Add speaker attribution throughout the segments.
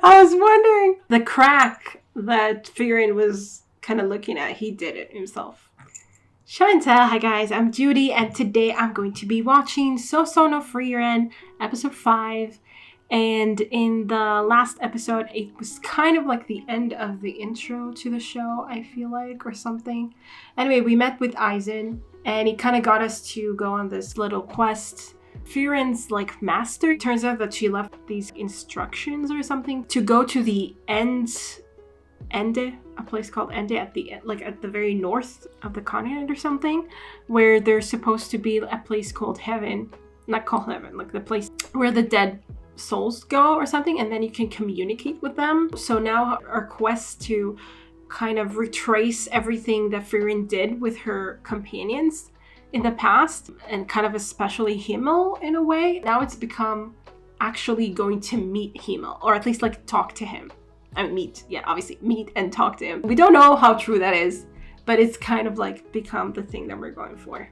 Speaker 1: I was wondering. The crack that Frieren was kind of looking at, he did it himself. Show&tell, hi guys, I'm Judy, and today I'm going to be watching Sousou no Frieren, episode 5. And in the last episode, it was kind of like the end of the intro to the show, I feel like, or something. Anyway, we met with Eisen, and he kind of got us to go on this little quest. Frieren's like master, turns out that she left these instructions or something to go to the Ende, a place called Ende at the very north of the continent or something, where there's supposed to be a place called heaven, not called heaven, like the place where the dead souls go or something, and then you can communicate with them. So now our quest to kind of retrace everything that Frieren did with her companions in the past, and kind of especially Himmel in a way. Now it's become actually going to meet Himmel, or at least like talk to him. I mean, meet and talk to him. We don't know how true that is, but it's kind of like become the thing that we're going for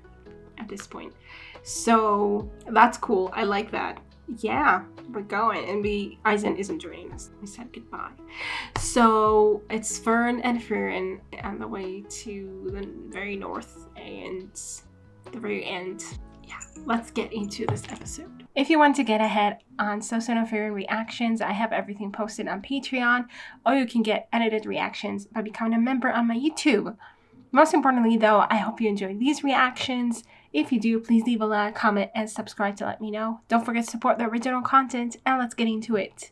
Speaker 1: at this point. So that's cool. I like that. Yeah, we're going, and Eisen isn't joining us. We said goodbye. So it's Fern and Frieren on the way to the very north and the very end. Yeah, let's get into this episode. If you want to get ahead on Sousou no Frieren reactions, I have everything posted on Patreon, or you can get edited reactions by becoming a member on my YouTube. Most importantly though, I hope you enjoyed these reactions. If you do, please leave a like, comment, and subscribe to let me know. Don't forget to support the original content, and let's get into it.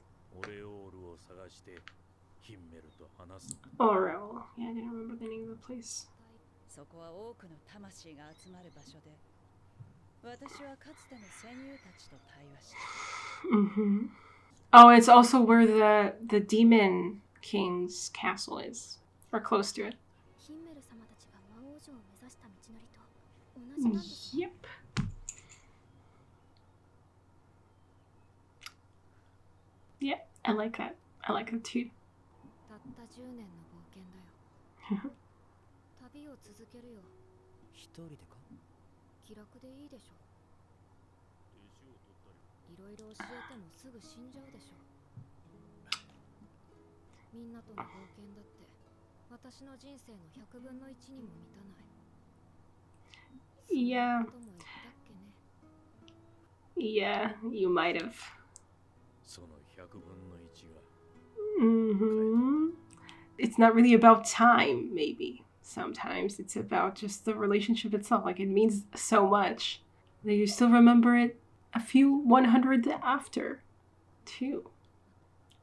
Speaker 1: Orel. Yeah, I didn't remember the name of the place. Oh, it's also where the Demon King's castle is, or close to it. Yep. Yeah, I like that. I like it too. Yeah, you might have. It's not really about time, maybe. Sometimes it's about just the relationship itself. Like, it means so much that you still remember it a few 100 after, too.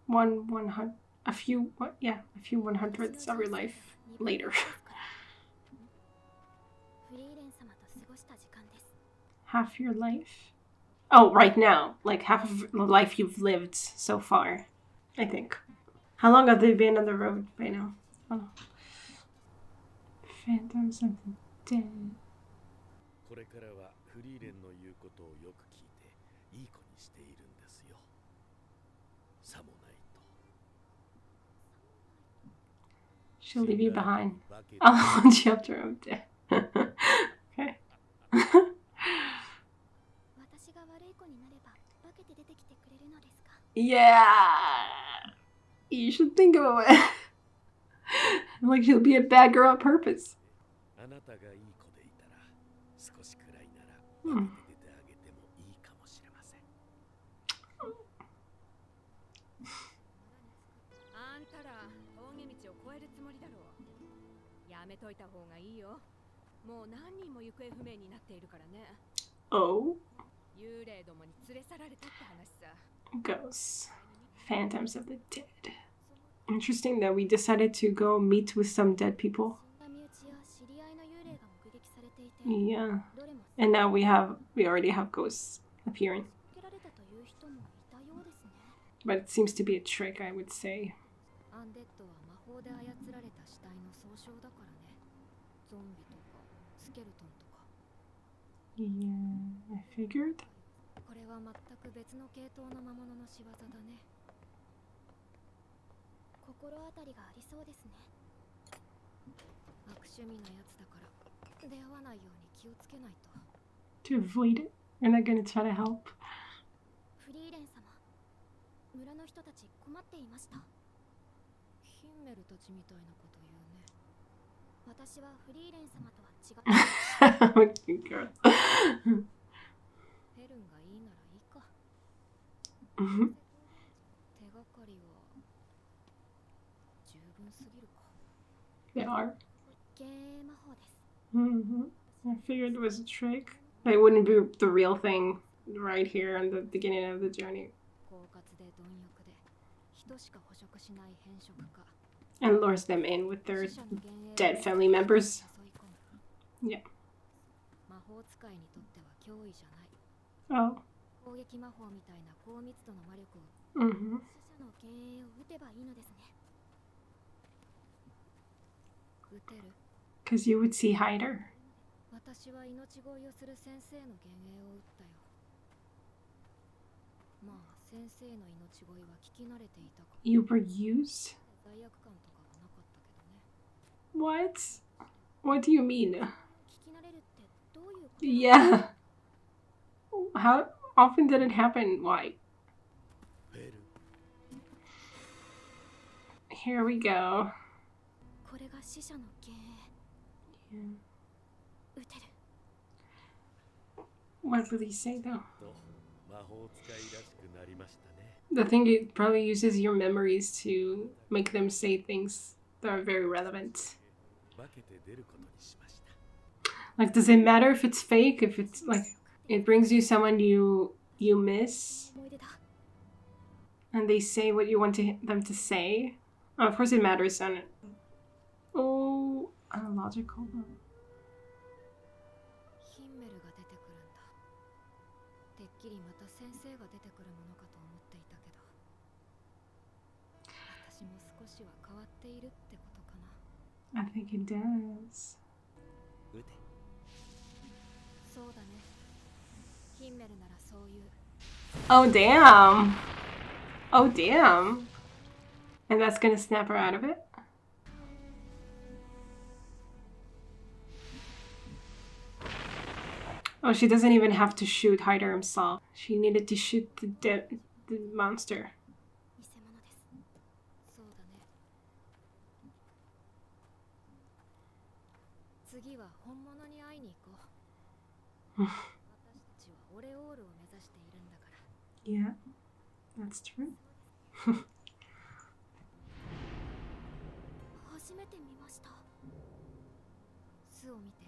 Speaker 1: A few 100s of your life later. Half your life? Oh, right now. Like half of the life you've lived so far, I think. How long have they been on the road by now? Oh. Phantoms of the Dead. She'll leave you behind. I'll hunt you up to her death. Okay. Yeah. You should think about it. Like she'll be a bad girl on purpose. Oh. Ghosts. Phantoms of the Dead. Interesting that we decided to go meet with some dead people. Yeah. And now we already have ghosts appearing. But it seems to be a trick, I would say. Yeah, I figured. To avoid it, we're not gonna try to help.
Speaker 2: の人たち困っていました。ヒンメルたちみたいなこと言うね。私はフリーレン様とは違う。
Speaker 1: Cute girl.
Speaker 2: フェルンがいいならいいか。手がかりは十分すぎるか。
Speaker 1: They are.
Speaker 2: 幻影魔法です。
Speaker 1: I figured it was a trick. It wouldn't be the real thing right here in the beginning of the journey.
Speaker 2: 狡猾で貪欲で人しか捕食しない変色家。
Speaker 1: And lures them in with their dead family members. Yeah.
Speaker 2: 魔法使いにとっては脅威じゃない。
Speaker 1: Oh.
Speaker 2: 攻撃魔法みたいな高密度の魔力を死者の幻影を撃てばいいのですね。撃てる。
Speaker 1: Because you would see Hider.
Speaker 2: 私は命乞いをする先生の幻影を撃ったよ。まあ先生の命乞いは聞き慣れていたか。
Speaker 1: You were used?
Speaker 2: 罪悪感とかはなかったけどね。
Speaker 1: What? What do you mean?
Speaker 2: 聞き慣れるってどういうこと？
Speaker 1: Yeah. How often did it happen? Why? Here we go.
Speaker 2: これが死者の幻影。
Speaker 1: Yeah.
Speaker 2: 撃てる。
Speaker 1: What would he say though? The thing, it probably uses your memories to make them say things that are very relevant. Like, does it matter if it's fake? If it's like it brings you someone you miss,
Speaker 2: 思い出だ。
Speaker 1: and they say what you want them to say? Oh, of course it matters, doesn't it? Oh, logical though.
Speaker 2: ヒンメルが出てくるんだ。てっきりまた先生が出てくるものかと思っていたけど、私も少しは変わっているってことかな。
Speaker 1: I think it does.
Speaker 2: そうだね。ヒンメルならそういう。
Speaker 1: Oh damn. Oh damn. And that's gonna snap her out of it? Oh, she doesn't even have to shoot Hider himself. She needed to shoot the monster.
Speaker 2: 偽物です。そうだね。次は本物に会いに行こう。私たちはオレオールを目指しているんだから。
Speaker 1: Yeah, that's true.
Speaker 2: 初めて見ました。巣を見て。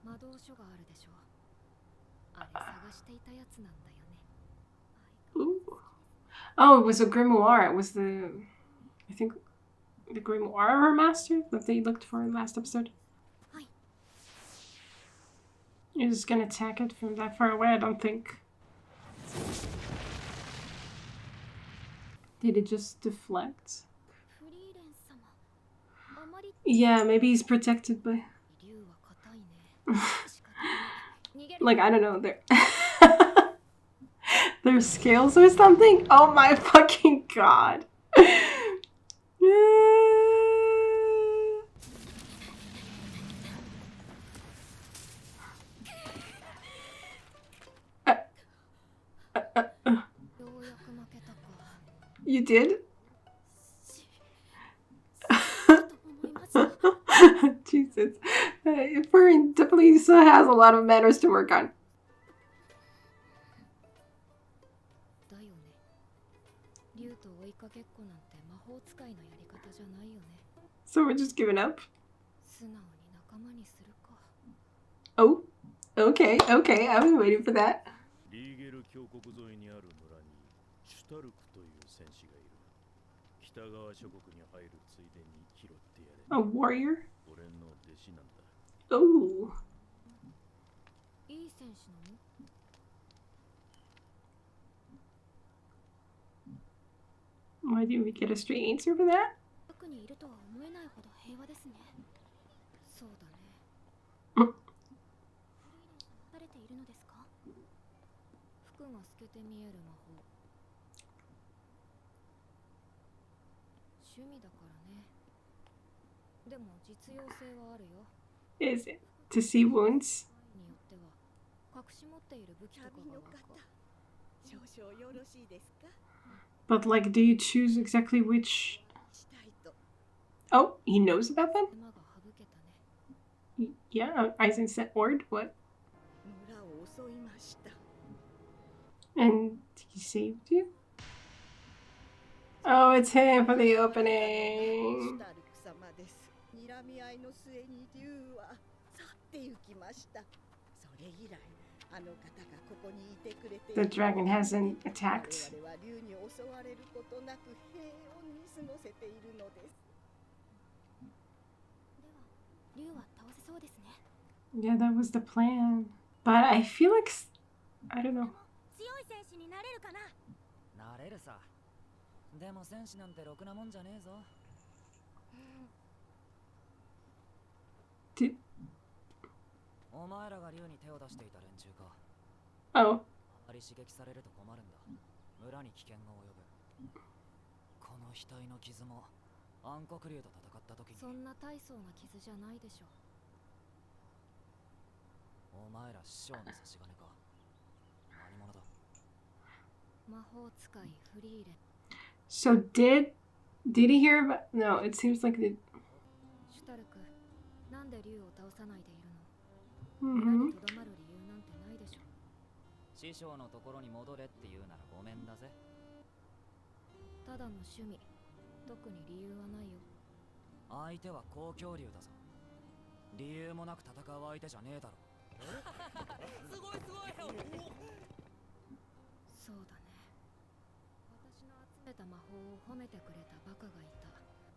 Speaker 2: 魔導書があるでしょ。あれ探していたやつなんだよね。
Speaker 1: Ooh. Oh, it was a grimoire. It was the, I think, the grimoire of her master that they looked for in the last episode.
Speaker 2: はい。
Speaker 1: You're just gonna attack it from that far away, I don't think. Did it just deflect?
Speaker 2: フリーレン様。あまり
Speaker 1: Yeah, maybe he's protected by...
Speaker 2: 竜は硬いね。
Speaker 1: Like, I don't know, their scales or something? Oh my fucking god. You did? Jesus. Frieren definitely still has a lot of manners to work on. So we're just giving up? Oh, okay, okay, I've been waiting for that. A warrior? Oh. Why didn't we get a straight answer for that? Is it to see wounds? But like, do you choose exactly which? Oh, he knows about them? Yeah, Eisen said word, what? And he saved you? Oh, it's him for the opening. The dragon hasn't attacked. Yeah, that was the plan. But I feel like, I don't know. Did... Oh. So did he hear about? No, it seems like the. Mm-hmm.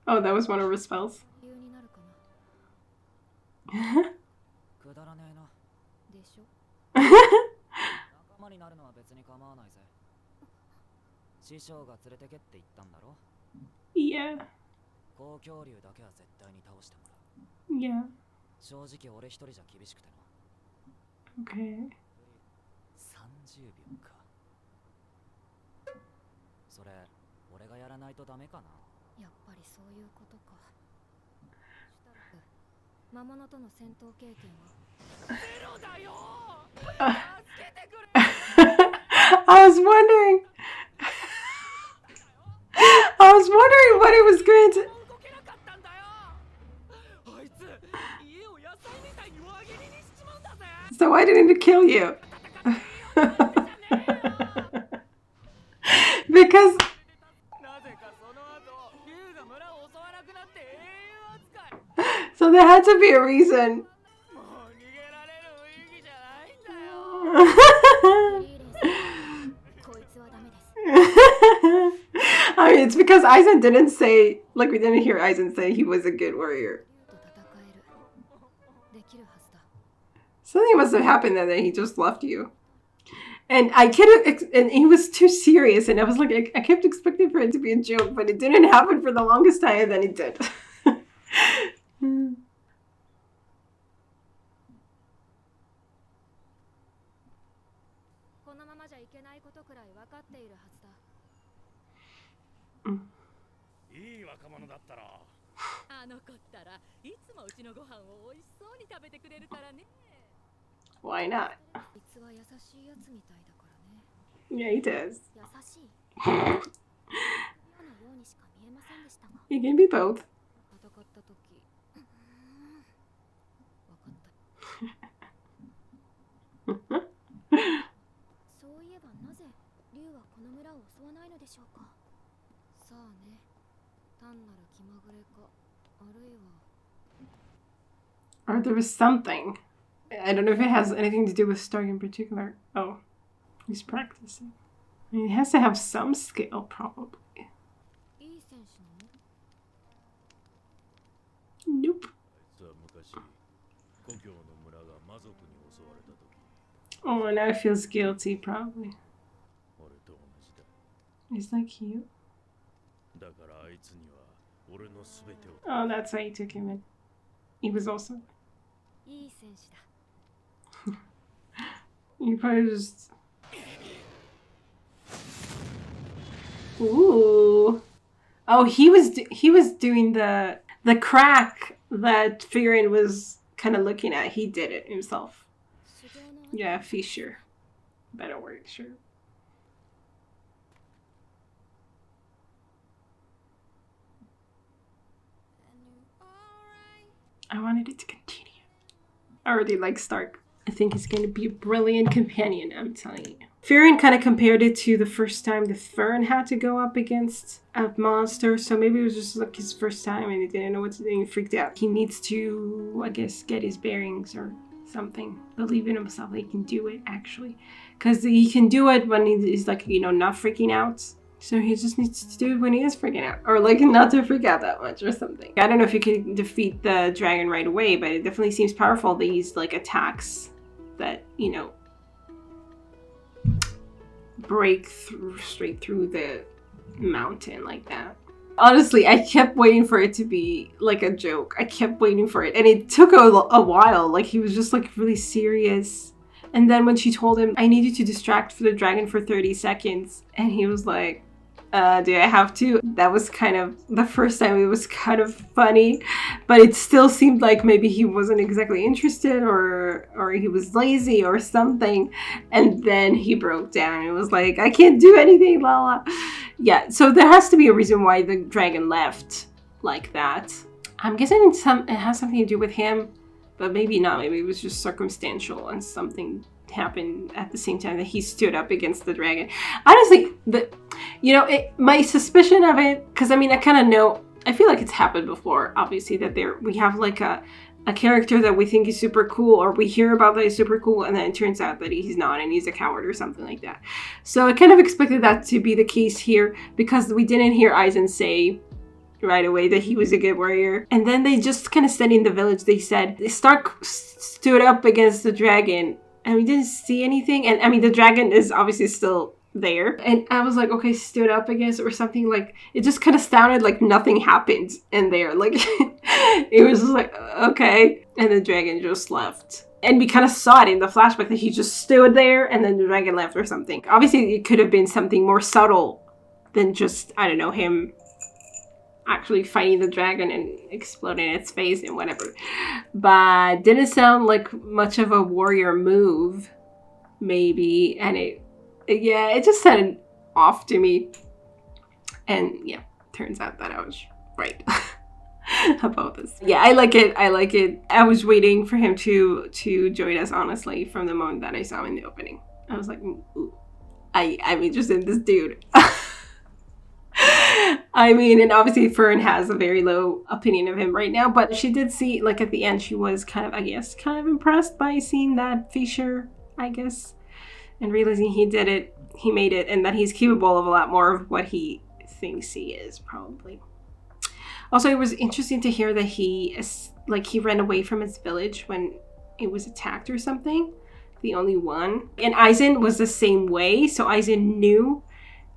Speaker 1: Oh, that was one of her spells. Yeah. Yeah. Okay. I was wondering. I was wondering what it was going to. So why didn't it kill you? Because. So there had to be a reason. I mean, it's because Eisen didn't say, like, we didn't hear Eisen say he was a good warrior. Something must have happened then that he just left you. And and he was too serious, and I was like, I kept expecting for it to be a joke, but it didn't happen for the longest time, and then it did. Why not? Yeah, he does. He can be both. Or there was something. I don't know if it has anything to do with Stark in particular. Oh, he's practicing. I mean, he has to have some skill, probably. Nope. Oh, now he feels guilty, probably. He's like you. Oh, that's why he took him in. He was also. You probably just. Ooh. Oh, he was doing the crack that Frieren was kind of looking at. He did it himself. Yeah, fissure. Better word, sure. I wanted it to continue. I already like Stark. I think he's going to be a brilliant companion, I'm telling you. Frieren kind of compared it to the first time the Fern had to go up against a monster. So maybe it was just like his first time and he didn't know what to do and he freaked out. He needs to, I guess, get his bearings or something. Believe in himself. He can do it, actually. Because he can do it when he's like, you know, not freaking out. So he just needs to do it when he is freaking out. Or like not to freak out that much or something. I don't know if you can defeat the dragon right away, but it definitely seems powerful. These like attacks that, you know, break through straight through the mountain like that. Honestly, I kept waiting for it to be like a joke. I kept waiting for it. And it took a while. Like he was just like really serious. And then when she told him, I need you to distract the dragon for 30 seconds. And he was like, do I have to? That was kind of, the first time it was kind of funny, but it still seemed like maybe he wasn't exactly interested or he was lazy or something. And then he broke down and was like, I can't do anything, la la. Yeah, so there has to be a reason why the dragon left like that. I'm guessing it has something to do with him, but maybe not. Maybe it was just circumstantial and something happened at the same time that he stood up against the dragon. Honestly, my suspicion of it, because I mean, I kind of know, I feel like it's happened before, obviously, that we have like a character that we think is super cool, or we hear about that he's super cool, and then it turns out that he's not, and he's a coward or something like that. So I kind of expected that to be the case here, because we didn't hear Eisen say right away that he was a good warrior. And then they just kind of said in the village, they said, Stark stood up against the dragon, and we didn't see anything. And I mean, the dragon is obviously still there. And I was like, okay, stood up against or something. Like, it just kind of sounded like nothing happened in there. Like, it was just like, okay. And the dragon just left. And we kind of saw it in the flashback that he just stood there and then the dragon left or something. Obviously, it could have been something more subtle than just, I don't know, him actually fighting the dragon and exploding its face and whatever. But didn't sound like much of a warrior move, maybe. And it just sounded off to me. And yeah, turns out that I was right about this. Yeah, I like it. I was waiting for him to join us, honestly, from the moment that I saw him in the opening. I was like, ooh, I'm interested in this dude. I mean, and obviously Fern has a very low opinion of him right now, but she did see, like, at the end, she was kind of impressed by seeing that fissure, I guess, and realizing he did it, he made it, and that he's capable of a lot more of what he thinks he is, probably. Also, it was interesting to hear that he ran away from his village when it was attacked or something, the only one. And Eisen was the same way, so Eisen knew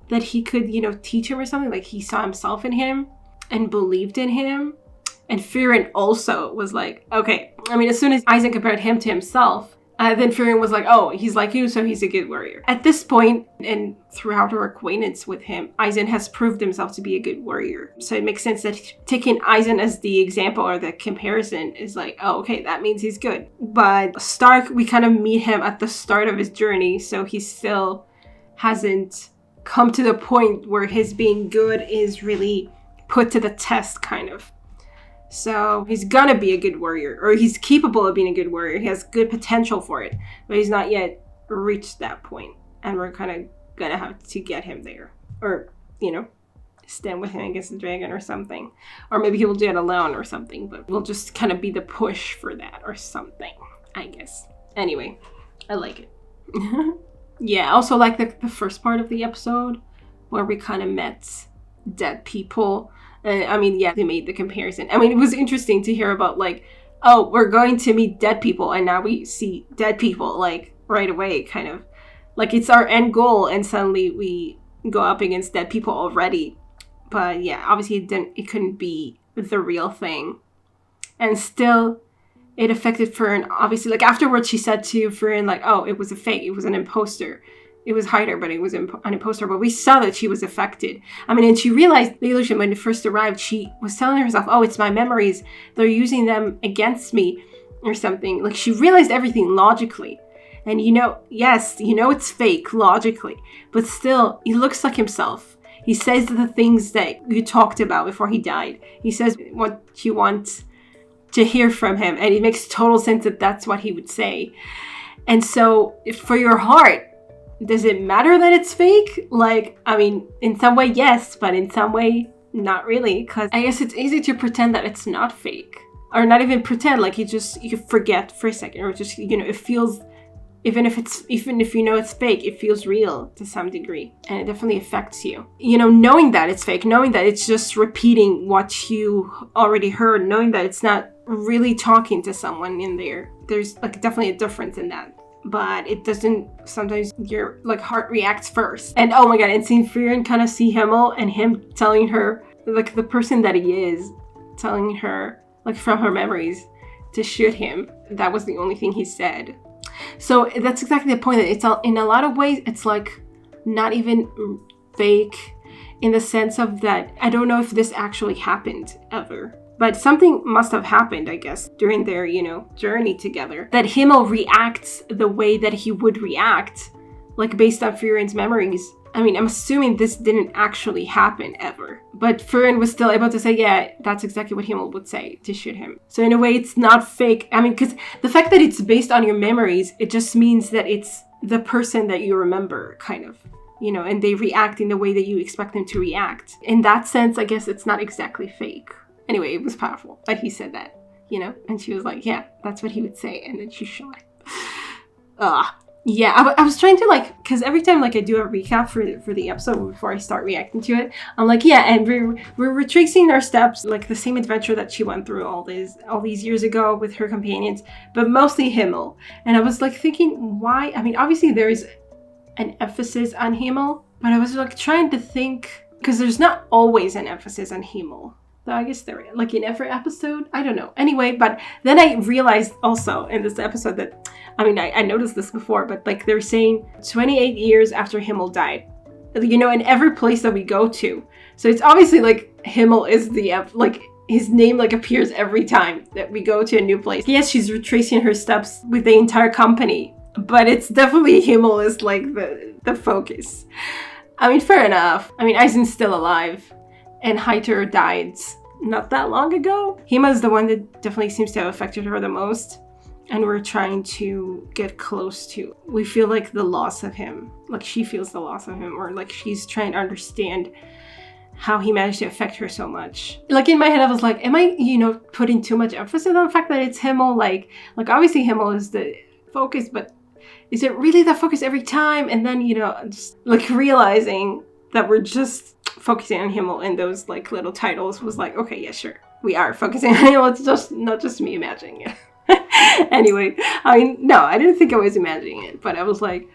Speaker 1: that he could, teach him or something. Like, he saw himself in him and believed in him. And Frieren also was like, okay. I mean, as soon as Eisen compared him to himself, then Frieren was like, oh, he's like you, so he's a good warrior. At this point, and throughout her acquaintance with him, Eisen has proved himself to be a good warrior. So it makes sense that taking Eisen as the example or the comparison is like, oh, okay, that means he's good. But Stark, we kind of meet him at the start of his journey, so he still hasn't come to the point where his being good is really put to the test, kind of. So he's gonna be a good warrior, or he's capable of being a good warrior. He has good potential for it, but he's not yet reached that point, and we're kind of gonna have to get him there, or stand with him against the dragon or something, or maybe he will do it alone or something, but we'll just kind of be the push for that or something, I guess. Anyway, I like it. Yeah, I also like the first part of the episode where we kind of met dead people. I mean, yeah, they made the comparison. I mean, it was interesting to hear about, like, oh, we're going to meet dead people, and now we see dead people, like, right away, kind of. Like, it's our end goal, and suddenly we go up against dead people already. But, yeah, obviously it couldn't be the real thing. And still, it affected Fern. Obviously, like, afterwards, she said to Frieren, like, oh, it was a fake. It was an imposter. It was Heiter, but it was an imposter. But we saw that she was affected. I mean, and she realized the illusion when it first arrived. She was telling herself, oh, it's my memories. They're using them against me or something. Like, she realized everything logically. And yes, it's fake logically. But still, he looks like himself. He says the things that you talked about before he died. He says what you want to hear from him. And it makes total sense that that's what he would say. And so for your heart, does it matter that it's fake? Like, I mean, in some way, yes, but in some way, not really. Because I guess it's easy to pretend that it's not fake. Or not even pretend, like you forget for a second. Or just, you know, it feels, even if you know it's fake, it feels real to some degree. And it definitely affects you. You know, knowing that it's fake, knowing that it's just repeating what you already heard, knowing that it's not really talking to someone in there. There's like definitely a difference in that. But it doesn't, sometimes your like heart reacts first. And oh my god, and seeing Frieren kind of see Himmel and him telling her, like the person that he is, telling her, like from her memories, to shoot him. That was the only thing he said. So that's exactly the point, that it's all, in a lot of ways, it's like not even fake in the sense of that, I don't know if this actually happened ever. But something must have happened, I guess, during their, you know, journey together. That Himmel reacts the way that he would react, like based on Frieren's memories. I mean, I'm assuming this didn't actually happen ever. But Frieren was still able to say, yeah, that's exactly what Himmel would say to shoot him. So in a way, it's not fake. I mean, because the fact that it's based on your memories, it just means that it's the person that you remember, kind of. You know, and they react in the way that you expect them to react. In that sense, I guess it's not exactly fake. Anyway, it was powerful that he said that, you know? And she was like, yeah, that's what he would say. And then she shot him. Yeah, I was trying to like, because every time like I do a recap for the episode before I start reacting to it, I'm like, yeah, and we're retracing our steps, like the same adventure that she went through all these years ago with her companions, but mostly Himmel. And I was like thinking, why? I mean, obviously there is an emphasis on Himmel, but I was like trying to think, because there's not always an emphasis on Himmel. Though I guess they're like in every episode. I don't know. Anyway, but then I realized also in this episode that, I mean, I noticed this before, but like they're saying 28 years after Himmel died, you know, in every place that we go to. So it's obviously like Himmel is like his name like appears every time that we go to a new place. Yes, she's retracing her steps with the entire company, but it's definitely Himmel is like the focus. I mean, fair enough. I mean, Eisen's still alive. And Heiter died not that long ago. Hima is the one that definitely seems to have affected her the most. And we're trying to get close to. We feel like the loss of him. Like she feels the loss of him. Or like she's trying to understand how he managed to affect her so much. Like in my head, I was like, am I, you know, putting too much emphasis on the fact that it's Himmel? Like obviously Himmel is the focus, but is it really the focus every time? And then, you know, just like realizing that we're just focusing on Himmel and those like little titles was like, okay, yeah, sure. We are focusing on Himmel. It's just not just me imagining it. Anyway, I mean, no, I didn't think I was imagining it, but I was like,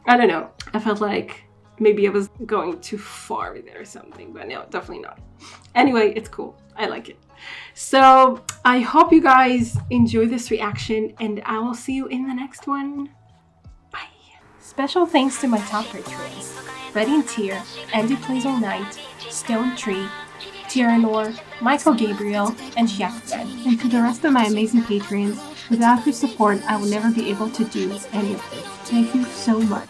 Speaker 1: I don't know. I felt like maybe I was going too far with it or something, but no, definitely not. Anyway, it's cool. I like it. So I hope you guys enjoy this reaction and I will see you in the next one. Bye. Special thanks to my top patrons. Ready and Tier, Andy Plays All Night, Stone Tree, Tyrannor, Michael Gabriel, and Jack Fred. And to the rest of my amazing patrons, without your support, I will never be able to do any of this. Thank you so much.